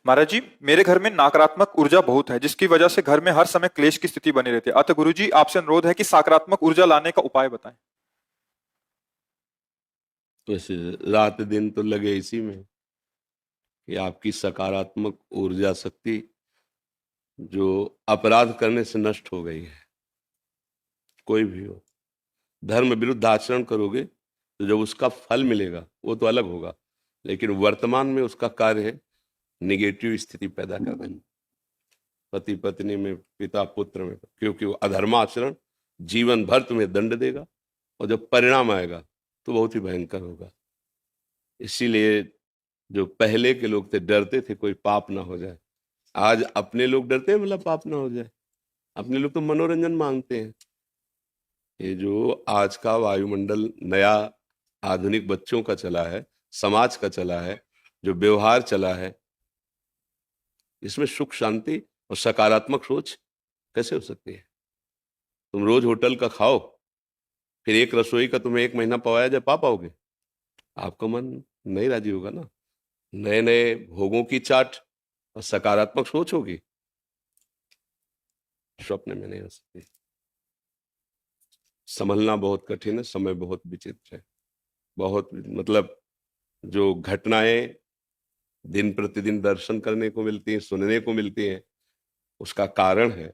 महाराज जी, मेरे घर में नकारात्मक ऊर्जा बहुत है, जिसकी वजह से घर में हर समय क्लेश की स्थिति बनी रहती है। अतः गुरुजी, आपसे अनुरोध है कि सकारात्मक ऊर्जा लाने का उपाय बताएं। वैसे रात दिन तो लगे इसी में कि आपकी सकारात्मक ऊर्जा शक्ति जो अपराध करने से नष्ट हो गई है। कोई भी हो, धर्म विरुद्ध आचरण करोगे तो जब उसका फल मिलेगा वो तो अलग होगा, लेकिन वर्तमान में उसका कार्य है निगेटिव स्थिति पैदा कर देना, पति पत्नी में, पिता पुत्र में, क्योंकि वो अधर्माचरण जीवन भर तुम्हें दंड देगा और जब परिणाम आएगा तो बहुत ही भयंकर होगा। इसीलिए जो पहले के लोग थे डरते थे कोई पाप ना हो जाए। आज अपने लोग डरते हैं मतलब पाप ना हो जाए। अपने लोग तो मनोरंजन मांगते हैं। ये जो आज का वायुमंडल नया आधुनिक बच्चों का चला है, समाज का चला है, जो व्यवहार चला है, इसमें सुख शांति और सकारात्मक सोच कैसे हो सकती है? तुम रोज होटल का खाओ, फिर एक रसोई का तुम्हें एक महीना पवाया जाए, पा पाओगे? आपका मन नहीं राजी होगा ना। नए नए भोगों की चाट और सकारात्मक सोच होगी, स्वप्न में नहीं हो सकती। संभलना बहुत कठिन है, समय बहुत विचित्र है। बहुत मतलब जो घटनाएं दिन प्रतिदिन दर्शन करने को मिलती हैं, सुनने को मिलती हैं, उसका कारण है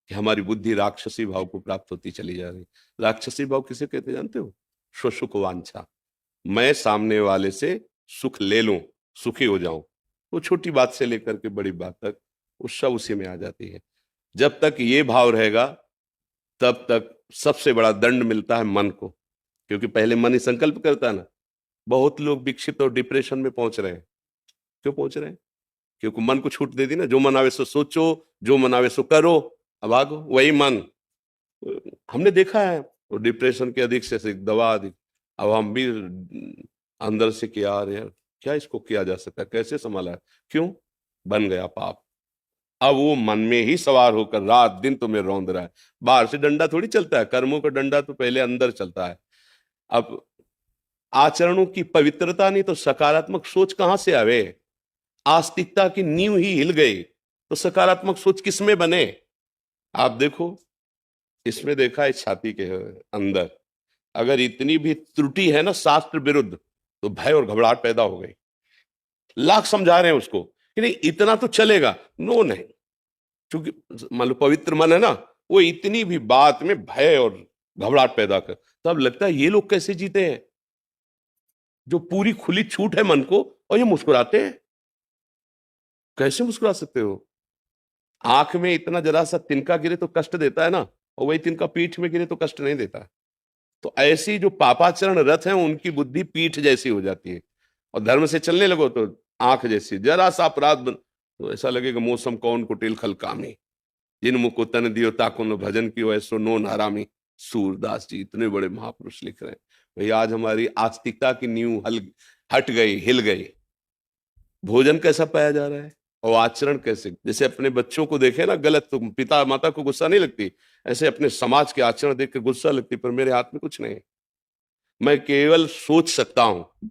कि हमारी बुद्धि राक्षसी भाव को प्राप्त होती चली जा रही। राक्षसी भाव किसे कहते जानते हो? स्वसुख वांछा। मैं सामने वाले से सुख ले लूं, सुखी हो जाऊं। वो छोटी बात से लेकर के बड़ी बात तक वो सब उसी में आ जाती है। जब तक ये भाव रहेगा तब तक सबसे बड़ा दंड मिलता है मन को, क्योंकि पहले मन ही संकल्प करता है ना। बहुत लोग विक्षिप्त और डिप्रेशन में पहुंच रहे हैं। क्यों पहुंच रहे हैं? क्योंकि मन को छूट दे दी ना। जो मन आवे सो सोचो, जो मन आवे सो करो, अब आगो वही मन। हमने देखा है वो डिप्रेशन के अधिक से अधिक दवा अधिक। अब हम भी अंदर से कि यार क्या इसको किया जा सकता है, कैसे संभाला है? क्यों? बन गया पाप। अब वो मन में ही सवार होकर रात दिन तुम्हें रौंद रहा है। बाहर से डंडा थोड़ी चलता है, कर्मों का डंडा तो पहले अंदर चलता है। अब आचरणों की पवित्रता नहीं तो सकारात्मक सोच कहां से आवे? आस्तिकता की नींव ही हिल गई तो सकारात्मक सोच किसमें बने? आप देखो, इसमें देखा है छाती के अंदर अगर इतनी भी त्रुटि है ना शास्त्र विरुद्ध, तो भय और घबराहट पैदा हो गई। लाख समझा रहे हैं उसको कि नहीं इतना तो चलेगा, नो नहीं, क्योंकि मान लो पवित्र मन है ना, वो इतनी भी बात में भय और घबराहट पैदा कर। तब लगता है ये लोग कैसे जीते हैं, जो पूरी खुली छूट है मन को, और ये मुस्कुराते हैं। कैसे मुस्कुरा सकते हो? आंख में इतना जरा सा तिनका गिरे तो कष्ट देता है ना, और वही तिनका पीठ में गिरे तो कष्ट नहीं देता। तो ऐसी जो पापाचरण रथ हैं उनकी बुद्धि पीठ जैसी हो जाती है, और धर्म से चलने लगो तो आंख जैसी। जरा सा अपराध तो ऐसा लगेगा मौसम कौन कुटिल खल कामी, जिन मुख को तन दियो ताको न भजन की ऐसो नो नारामी। सूरदास जी इतने बड़े महापुरुष लिख रहे हैं। भाई आज हमारी आस्तिकता की नींव हट गई, हिल गई। भोजन कैसा पाया जा रहा है और आचरण कैसे? जैसे अपने बच्चों को देखे ना गलत तो पिता माता को गुस्सा नहीं लगती, ऐसे अपने समाज के आचरण देख के गुस्सा लगती। पर मेरे हाथ में कुछ नहीं है, मैं केवल सोच सकता हूं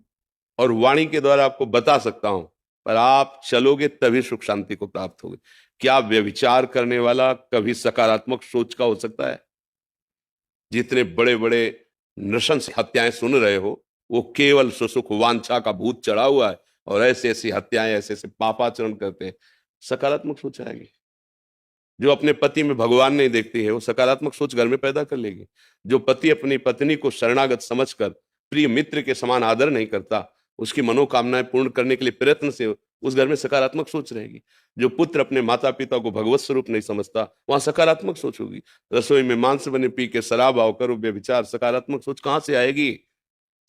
और वाणी के द्वारा आपको बता सकता हूं, पर आप चलोगे तभी सुख शांति को प्राप्त होगी। क्या व्यभिचार करने वाला कभी सकारात्मक सोच का हो सकता है? जितने बड़े बड़े नृशंस हत्याएं सुन रहे हो, वो केवल सुसुख वांछा का भूत चढ़ा हुआ है, और ऐसे ऐसी हत्याएं, ऐसे ऐसे पापाचरण करते हैं। सकारात्मक सोच आएगी। जो अपने पति में भगवान नहीं देखती है, वो सकारात्मक सोच घर में पैदा कर लेगी। जो पति अपनी पत्नी को शरणागत समझकर प्रिय मित्र के समान आदर नहीं करता, उसकी मनोकामनाएं पूर्ण करने के लिए प्रयत्न से उस घर में सकारात्मक सोच रहेगी। जो पुत्र अपने माता पिता को भगवत स्वरूप नहीं समझता, वहां सकारात्मक सोच होगी। रसोई में मांस बने पी के शराब आओ करो व्यभिचार, सकारात्मक सोच कहां से आएगी?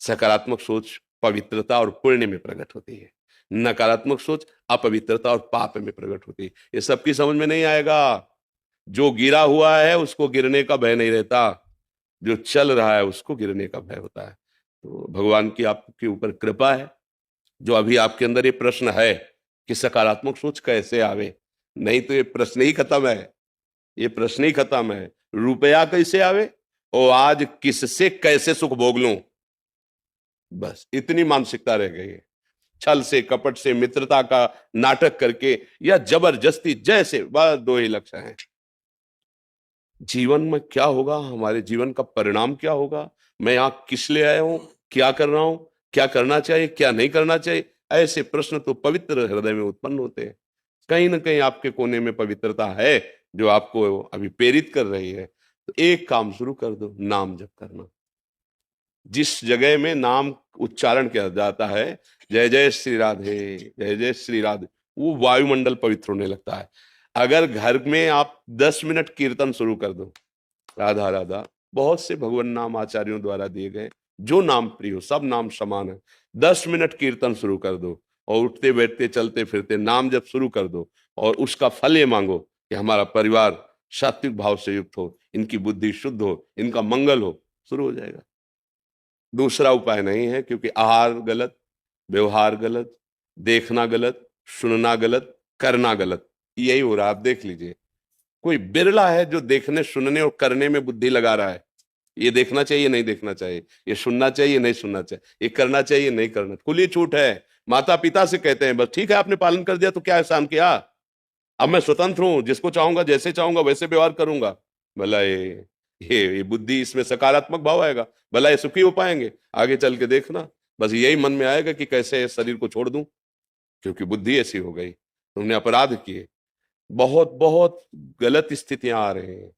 सकारात्मक सोच पवित्रता और पुण्य में प्रकट होती है, नकारात्मक सोच अपवित्रता और पाप में प्रकट होती है। ये सबकी समझ में नहीं आएगा। जो गिरा हुआ है उसको गिरने का भय नहीं रहता, जो चल रहा है उसको गिरने का भय होता है। तो भगवान की आपके ऊपर कृपा है, जो अभी आपके अंदर ये प्रश्न है कि सकारात्मक सोच कैसे आवे, नहीं तो ये प्रश्न ही खत्म है। ये प्रश्न ही खत्म है। रुपया कैसे आवे और आज किससे कैसे सुख भोग लूं, बस इतनी मानसिकता रह गई है। छल से, कपट से, मित्रता का नाटक करके या जबरदस्ती, जैसे बस दो ही लक्ष्य हैं। जीवन में क्या होगा, हमारे जीवन का परिणाम क्या होगा, मैं यहां किस लिए आया हूं, क्या कर रहा हूं, क्या करना चाहिए, क्या नहीं करना चाहिए, ऐसे प्रश्न तो पवित्र हृदय में उत्पन्न होते हैं। कहीं ना कहीं आपके कोने में पवित्रता है जो आपको अभी प्रेरित कर रही है। तो एक काम शुरू कर दो, नाम जप करना। जिस जगह में नाम उच्चारण किया जाता है, जय जय श्री राधे, जय जय श्री राधे, वो वायुमंडल पवित्र होने लगता है। अगर घर में आप 10 मिनट कीर्तन शुरू कर दो, राधा राधा, बहुत से भगवान नाम आचार्यों द्वारा दिए गए, जो नाम प्रिय हो, सब नाम समान है। 10 मिनट कीर्तन शुरू कर दो और उठते बैठते चलते फिरते नाम जब शुरू कर दो, और उसका फल ये मांगो कि हमारा परिवार सात्विक भाव से युक्त हो, इनकी बुद्धि शुद्ध हो, इनका मंगल हो, शुरू हो जाएगा। दूसरा उपाय नहीं है, क्योंकि आहार गलत, व्यवहार गलत, देखना गलत, सुनना गलत, करना गलत, यही हो रहा है। आप देख लीजिए, कोई बिरला है जो देखने, सुनने और करने में बुद्धि लगा रहा है। ये देखना चाहिए, नहीं देखना चाहिए, ये सुनना चाहिए, नहीं सुनना चाहिए, ये करना चाहिए, नहीं करना। खुली छूट है। माता पिता से कहते हैं बस ठीक है, आपने पालन कर दिया तो क्या एहसान किया, अब मैं स्वतंत्र हूं, जिसको चाहूंगा जैसे चाहूंगा वैसे व्यवहार करूंगा। भला ये बुद्धि, इसमें सकारात्मक भाव आएगा, भला ये सुखी हो पाएंगे? आगे चल के देखना, बस यही मन में आएगा कि कैसे इस शरीर को छोड़ दूं, क्योंकि बुद्धि ऐसी हो गई, तुमने अपराध किए। बहुत बहुत गलत स्थितियां आ रही हैं।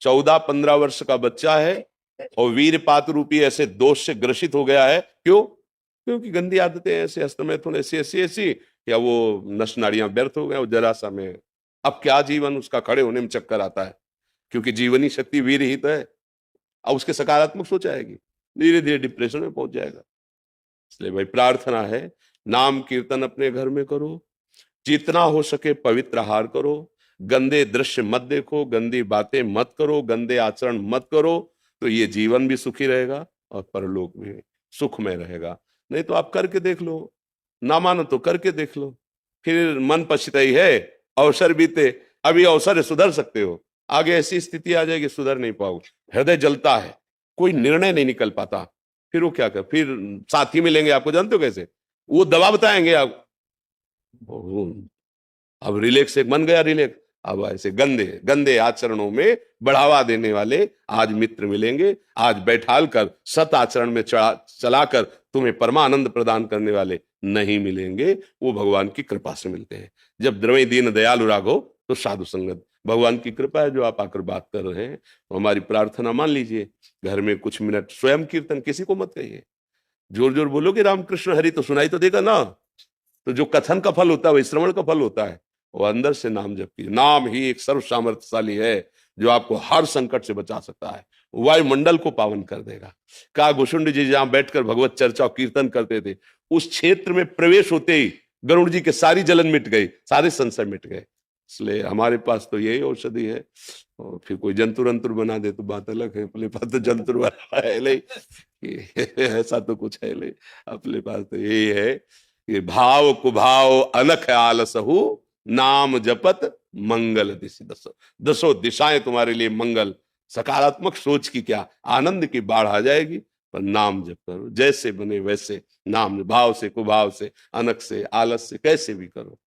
14-15 वर्ष का बच्चा है और वीरपात रूपी ऐसे दोष से ग्रसित हो गया है। क्यों? क्योंकि गंदी आदतें ऐसे, हस्तमैथुन ऐसी ऐसी ऐसी, या वो नस नाड़ियां व्यर्थ हो गए, वो जरा सा में अब क्या जीवन उसका खड़े होने में चक्कर आता है, क्योंकि जीवनी शक्ति वीर ही तो है। अब उसके सकारात्मक सोच आएगी, धीरे धीरे डिप्रेशन में पहुंच जाएगा। इसलिए भाई प्रार्थना है, नाम कीर्तन अपने घर में करो, जितना हो सके पवित्र आहार करो, गंदे दृश्य मत देखो, गंदी बातें मत करो, गंदे आचरण मत करो, तो ये जीवन भी सुखी रहेगा और परलोक भी सुख में रहेगा। नहीं तो आप करके देख लो, ना मानो तो करके देख लो, फिर मन पछताई है, अवसर बीते, अभी अवसर है, सुधर सकते हो, आगे ऐसी स्थिति आ जाएगी सुधर नहीं पाओगे, हृदय जलता है, कोई निर्णय नहीं निकल पाता, फिर वो क्या कर, फिर साथी मिलेंगे आपको, जानते हो कैसे, वो दवा बताएंगे आप, अब रिलैक्स एक बन गया रिलैक्स। अब ऐसे गंदे गंदे आचरणों में बढ़ावा देने वाले आज मित्र मिलेंगे, आज बैठाल कर सत आचरण में चलाकर तुम्हें परमानंद प्रदान करने वाले नहीं मिलेंगे। वो भगवान की कृपा से मिलते हैं। जब द्रवई दीन दयालु राघो तो साधु संगत, भगवान की कृपा है जो आप आकर बात कर रहे हैं। तो हमारी प्रार्थना मान लीजिए, घर में कुछ मिनट स्वयं कीर्तन, किसी को मत कहिए, जोर जोर बोलोगे रामकृष्ण हरि तो सुनाई तो देगा ना। तो जो कथन का फल होता है वही श्रवण का फल होता है। वो अंदर से नाम जप कीजिए। नाम ही एक सर्व सामर्थ्यशाली है जो आपको हर संकट से बचा सकता है, वायुमंडल को पावन कर देगा। का घुसुंड जी जहां बैठकर भगवत चर्चा और कीर्तन करते थे, उस क्षेत्र में प्रवेश होते ही गरुड़ जी के सारी जलन मिट गई, सारे संशय मिट गए। इसलिए हमारे पास तो यही औषधि है। और फिर कोई जंतुर अंतुर बना दे तो बात अलग है, अपने पास तो जंतुर वाला है नहीं ऐसा तो कुछ है नहीं, अपने पास तो यही है कि भाव कुभाव अनख आलसहु, नाम जपत मंगल दिशि दसो। दसों दिशाएं तुम्हारे लिए मंगल, सकारात्मक सोच की क्या आनंद की बाढ़ आ जाएगी। पर नाम जप करो, जैसे बने वैसे नाम, भाव से कुभाव से अनख से आलस से कैसे भी करो।